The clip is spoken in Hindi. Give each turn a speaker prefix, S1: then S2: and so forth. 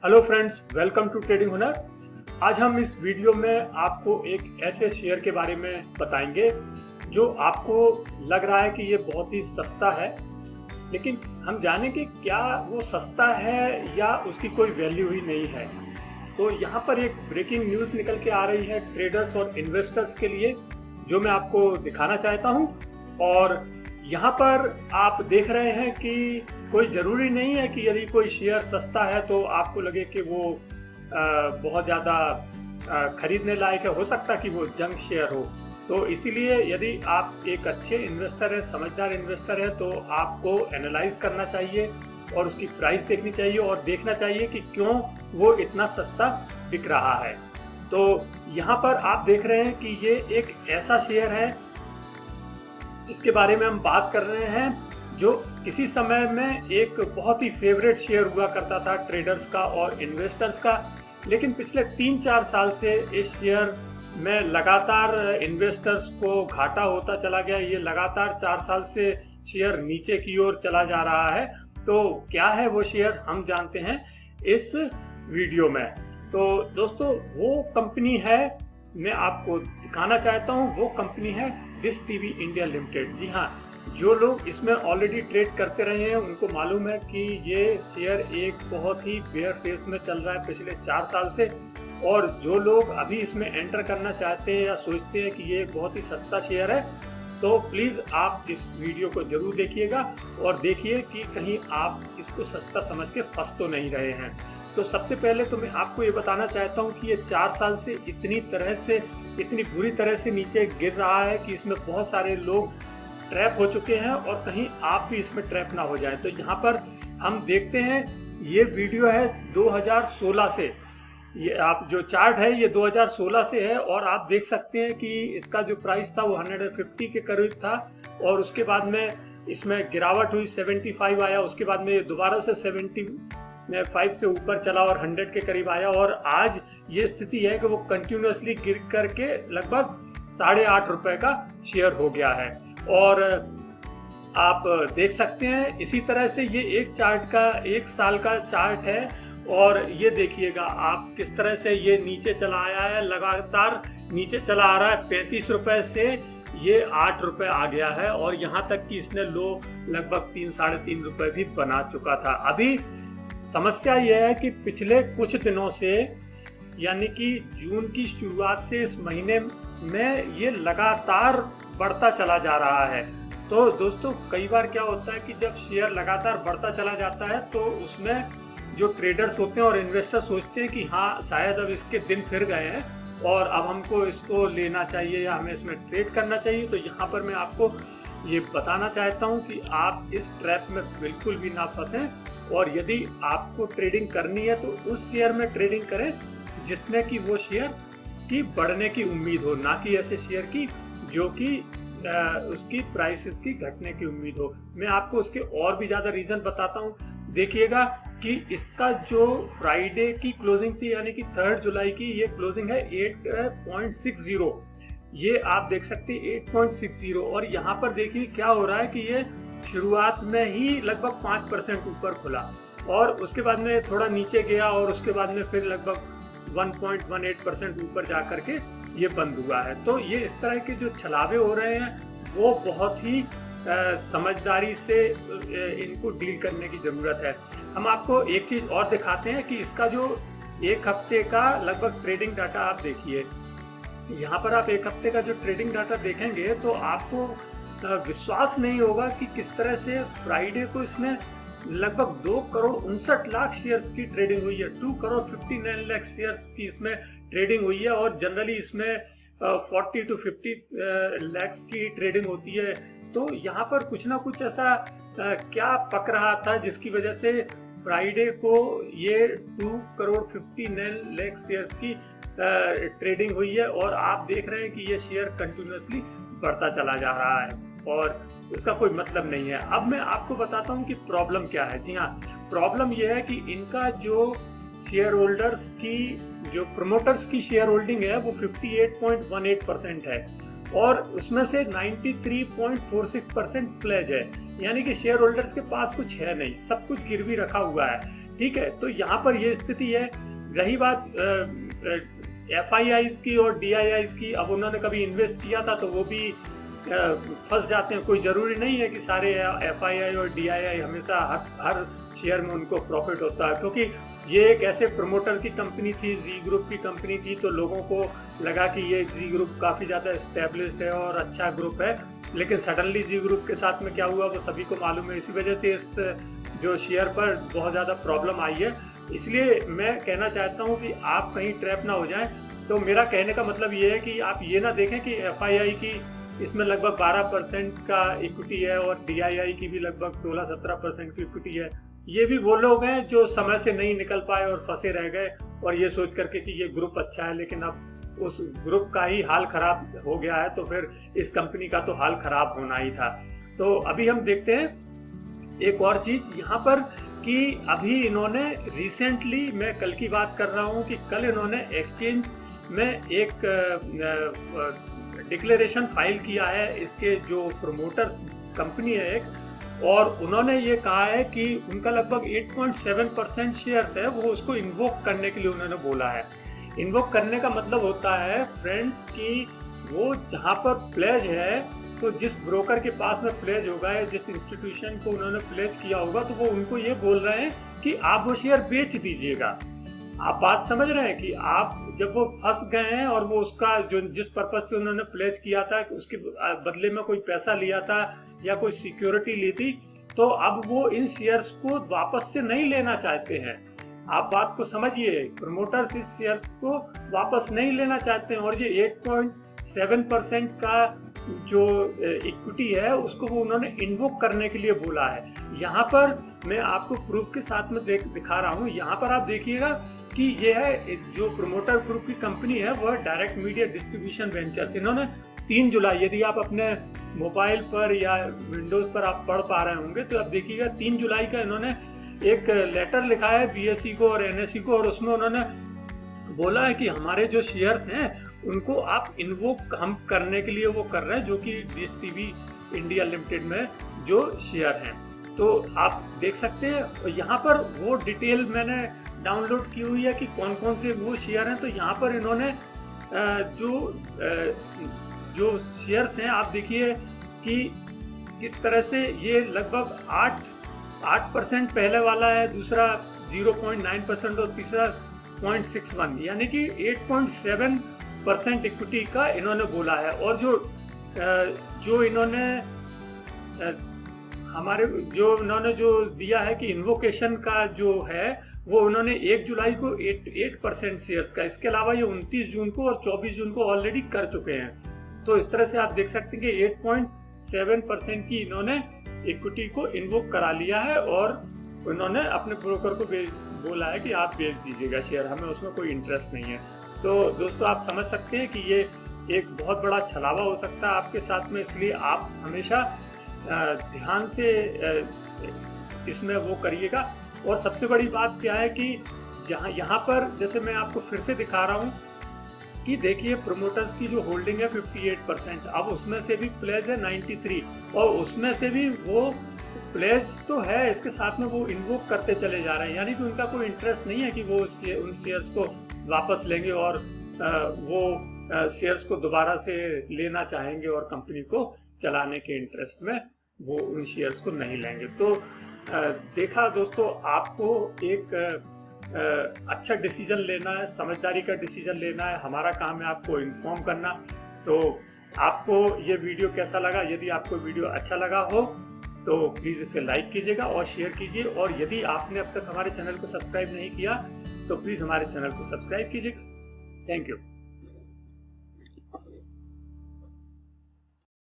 S1: Hello friends, welcome to trading Hunar. आज हम इस वीडियो में आपको एक ऐसे शेयर के बारे में बताएंगे जो आपको लग रहा है कि ये बहुत ही सस्ता है, लेकिन हम जानेंगे क्या वो सस्ता है या उसकी कोई वैल्यू ही नहीं है। तो यहाँ पर एक ब्रेकिंग न्यूज़ निकल के आ रही है ट्रेडर्स और इन्वेस्टर्स के लिए, जो मैं आपको दिखाना चाहता हूँ। और यहाँ पर आप देख रहे हैं कि कोई ज़रूरी नहीं है कि यदि कोई शेयर सस्ता है तो आपको लगे कि वो बहुत ज़्यादा खरीदने लायक है। हो सकता है कि वो जंक शेयर हो। तो इसीलिए यदि आप एक अच्छे इन्वेस्टर हैं, समझदार इन्वेस्टर हैं, तो आपको एनालाइज करना चाहिए और उसकी प्राइस देखनी चाहिए और देखना चाहिए कि क्यों वो इतना सस्ता बिक रहा है। तो यहाँ पर आप देख रहे हैं कि ये एक ऐसा शेयर है जिसके बारे में हम बात कर रहे हैं, जो किसी समय में एक बहुत ही फेवरेट शेयर हुआ करता था ट्रेडर्स का और इन्वेस्टर्स का। लेकिन पिछले 3-4 साल से इस शेयर में लगातार इन्वेस्टर्स को घाटा होता चला गया। ये लगातार 4 साल से शेयर नीचे की ओर चला जा रहा है। तो क्या है वो शेयर, हम जानते हैं इस वीडियो में। तो दोस्तों, वो कंपनी है, मैं आपको दिखाना चाहता हूँ, वो कंपनी है डिश टीवी इंडिया लिमिटेड। जी हाँ, जो लोग इसमें ऑलरेडी ट्रेड करते रहे हैं उनको मालूम है कि ये शेयर एक बहुत ही बेयर फेस में चल रहा है पिछले 4 साल से। और जो लोग अभी इसमें एंटर करना चाहते हैं या सोचते हैं कि ये बहुत ही सस्ता शेयर है, तो प्लीज़ आप इस वीडियो को जरूर देखिएगा और देखिए कि कहीं आप इसको सस्ता समझ के फंस तो नहीं रहे हैं। तो सबसे पहले तो मैं आपको ये बताना चाहता हूँ कि ये 4 साल से इतनी बुरी तरह से नीचे गिर रहा है कि इसमें बहुत सारे लोग ट्रैप हो चुके हैं और कहीं आप भी इसमें ट्रैप ना हो जाए। तो यहाँ पर हम देखते हैं, ये वीडियो है 2016 से। ये आप जो चार्ट है ये 2016 से है और आप देख सकते हैं कि इसका जो प्राइस था वो 150 के करीब था और उसके बाद में इसमें गिरावट हुई, 75 आया। उसके बाद में दोबारा से 75 से ऊपर चला और 100 के करीब आया और आज ये स्थिति है कि वो कंटिन्यूसली गिर करके लगभग ₹8.5 का शेयर हो गया है। और आप देख सकते हैं इसी तरह से ये एक साल का चार्ट है और ये देखिएगा आप किस तरह से ये नीचे चला आया है, लगातार नीचे चला आ रहा है। ₹35 से ये ₹8 आ गया है और यहाँ तक कि इसने लो लगभग ₹3-3.5 भी बना चुका था। अभी समस्या यह है कि पिछले कुछ दिनों से, यानी कि जून की शुरुआत से इस महीने में ये लगातार बढ़ता चला जा रहा है। तो दोस्तों, कई बार क्या होता है कि जब शेयर लगातार बढ़ता चला जाता है तो उसमें जो ट्रेडर्स होते हैं और इन्वेस्टर सोचते हैं कि हाँ, शायद अब इसके दिन फिर गए हैं और अब हमको इसको लेना चाहिए या हमें इसमें ट्रेड करना चाहिए। तो यहाँ पर मैं आपको ये बताना चाहता हूँ कि आप इस ट्रैप में बिल्कुल भी ना फंसें और यदि आपको ट्रेडिंग करनी है तो उस शेयर में ट्रेडिंग करें जिसमें कि वो शेयर की बढ़ने की उम्मीद हो, ना कि ऐसे शेयर की जो कि उसकी प्राइसेस की घटने की उम्मीद हो। मैं आपको उसके और भी ज़्यादा रीज़न बताता हूँ। देखिएगा कि इसका जो फ्राइडे की क्लोजिंग थी, यानी कि 3 जुलाई की ये क्लोजिंग है 8.60। ये आप देख सकते हैं 8.60 और यहाँ पर देखिए क्या हो रहा है कि ये शुरुआत में ही लगभग 5% ऊपर खुला और उसके बाद में थोड़ा नीचे गया और उसके बाद में फिर लगभग 1.18% ऊपर जा करके ये बंद हुआ है। तो ये इस तरह के जो छलावे हो रहे हैं वो बहुत ही समझदारी से इनको डील करने की ज़रूरत है। हम आपको एक चीज़ और दिखाते हैं कि इसका जो एक हफ्ते का लगभग ट्रेडिंग डाटा आप देखिए। यहाँ पर आप एक हफ्ते का जो ट्रेडिंग डाटा देखेंगे तो आपको विश्वास नहीं होगा कि किस तरह से फ्राइडे को इसने लगभग 2,59,00,000 शेयर्स की ट्रेडिंग हुई है। 2,59,00,000 शेयर्स की इसमें ट्रेडिंग हुई है और जनरली इसमें 40 to 50 लाख की ट्रेडिंग होती है। तो यहाँ पर कुछ ना कुछ ऐसा क्या पक रहा था जिसकी वजह से फ्राइडे को ये 2,59,00,000 शेयर्स की ट्रेडिंग हुई है और आप देख रहे हैं कि ये शेयर कंटिन्यूसली बढ़ता चला जा रहा है और उसका कोई मतलब नहीं है। अब मैं आपको बताता हूँ कि प्रॉब्लम क्या है। जी हाँ, प्रॉब्लम यह है कि इनका जो शेयर होल्डर्स की, जो प्रमोटर्स की शेयर होल्डिंग है वो 58.18% है और उसमें से 93.46% प्लेज है, यानी कि शेयर होल्डर्स के पास कुछ है नहीं, सब कुछ गिरवी रखा हुआ है। ठीक है, तो यहाँ पर ये स्थिति है। रही बात FIIs की और DIIs की, अब उन्होंने कभी इन्वेस्ट किया था तो वो भी फंस जाते हैं। कोई ज़रूरी नहीं है कि सारे FII और DII हमेशा हर शेयर में उनको प्रॉफिट होता है, क्योंकि ये एक ऐसे प्रमोटर की कंपनी थी, जी ग्रुप की कंपनी थी, तो लोगों को लगा कि ये जी ग्रुप काफ़ी ज़्यादा एस्टेब्लिश्ड है और अच्छा ग्रुप है। लेकिन सडनली जी ग्रुप के साथ में क्या हुआ वो सभी को मालूम है। इसी वजह से इस जो शेयर पर बहुत ज़्यादा प्रॉब्लम आई है। इसलिए मैं कहना चाहता हूँ कि आप कहीं ट्रैप ना हो जाएं। तो मेरा कहने का मतलब ये है कि आप ये ना देखें कि FII की इसमें लगभग 12% का इक्विटी है और DII की भी लगभग 16-17% की इक्विटी है। ये भी वो लोग हैं जो समय से नहीं निकल पाए और फंसे रह गए और ये सोच करके कि ये ग्रुप अच्छा है, लेकिन अब उस ग्रुप का ही हाल खराब हो गया है, तो फिर इस कंपनी का तो हाल खराब होना ही था। तो अभी हम देखते हैं एक और चीज यहाँ पर कि अभी इन्होंने रिसेंटली, मैं कल की बात कर रहा हूँ कि कल इन्होंने एक्सचेंज में एक डिक्लेरेशन फाइल किया है, इसके जो प्रमोटर्स कंपनी है एक, और उन्होंने ये कहा है कि उनका लगभग 8.7% शेयर्स है, वो उसको इन्वोक करने के लिए उन्होंने बोला है। इन्वोक करने का मतलब होता है फ्रेंड्स कि वो जहाँ पर प्लेज है, तो जिस ब्रोकर के पास में प्लेज होगा या जिस इंस्टीट्यूशन को उन्होंने प्लेज किया होगा, तो वो उनको ये बोल रहे हैं कि आप वो शेयर बेच दीजिएगा। आप बात समझ रहे हैं कि आप जब वो फंस गए हैं और वो उसका जो जिस पर्पज से उन्होंने प्लेज किया था, उसके बदले में कोई पैसा लिया था या कोई सिक्योरिटी ली थी, तो अब वो इन शेयर्स को वापस से नहीं लेना चाहते हैं। आप बात को समझिए, प्रमोटर्स इस शेयर्स को वापस नहीं लेना चाहते हैं और ये 8.7% का जो इक्विटी है उसको वो उन्होंने इन्वोक करने के लिए बोला है। यहाँ पर मैं आपको प्रूफ के साथ में दिखा रहा हूँ। यहाँ पर आप देखिएगा कि ये है जो प्रमोटर ग्रुप की कंपनी है, वह डायरेक्ट मीडिया डिस्ट्रीब्यूशन वेंचर्स। इन्होंने 3 जुलाई, यदि आप अपने मोबाइल पर या विंडोज पर आप पढ़ पा रहे होंगे तो आप देखिएगा 3 जुलाई का इन्होंने एक लेटर लिखा है BSE को और NSE को, और उसमें उन्होंने बोला है कि हमारे जो शेयर्स हैं उनको आप इन्वोक हम करने के लिए वो कर रहे हैं, जो कि डिश टीवी इंडिया लिमिटेड में जो शेयर हैं। तो आप देख सकते हैं यहाँ पर वो डिटेल मैंने डाउनलोड की हुई है कि कौन कौन से वो शेयर हैं। तो यहाँ पर इन्होंने जो शेयर्स हैं आप देखिए कि किस तरह से ये लगभग 8% पहले वाला है, दूसरा 0.9% और तीसरा 0.61, यानी कि 8.7% इक्विटी का इन्होंने बोला है। और जो इन्होंने इन्होंने जो दिया है कि इन्वोकेशन का जो है वो उन्होंने 1 जुलाई को 8% शेयर्स का, इसके अलावा ये 29 जून को और 24 जून को ऑलरेडी कर चुके हैं। तो इस तरह से आप देख सकते हैं कि 8.7% की इन्होंने इक्विटी को इन्वोक करा लिया है और उन्होंने अपने ब्रोकर को बोला है कि आप बेच दीजिएगा शेयर, हमें उसमें कोई इंटरेस्ट नहीं है। तो दोस्तों आप समझ सकते हैं कि ये एक बहुत बड़ा छलावा हो सकता है आपके साथ में, इसलिए आप हमेशा ध्यान से इसमें वो करिएगा। और सबसे बड़ी बात क्या है कि यहाँ पर जैसे मैं आपको फिर से दिखा रहा हूँ कि देखिए प्रमोटर्स की जो होल्डिंग है 58%, अब उसमें से भी प्लेज है 93, और उसमें से भी वो प्लेज तो है, इसके साथ में वो इन्वोक करते चले जा रहे हैं, यानी कि उनका कोई इंटरेस्ट नहीं है कि वो उन शेयर्स को वापस लेंगे और वो शेयर्स को दोबारा से लेना चाहेंगे और कंपनी को चलाने के इंटरेस्ट में वो उन शेयर्स को नहीं लेंगे। तो देखा दोस्तों, आपको एक अच्छा डिसीजन लेना है, समझदारी का डिसीजन लेना है। हमारा काम है आपको इन्फॉर्म करना। तो आपको ये वीडियो कैसा लगा? यदि आपको वीडियो अच्छा लगा हो तो प्लीज़ इसे लाइक कीजिएगा और शेयर कीजिए, और यदि आपने अब तक हमारे चैनल को सब्सक्राइब नहीं किया तो प्लीज़ हमारे चैनल को सब्सक्राइब कीजिएगा। Thank you.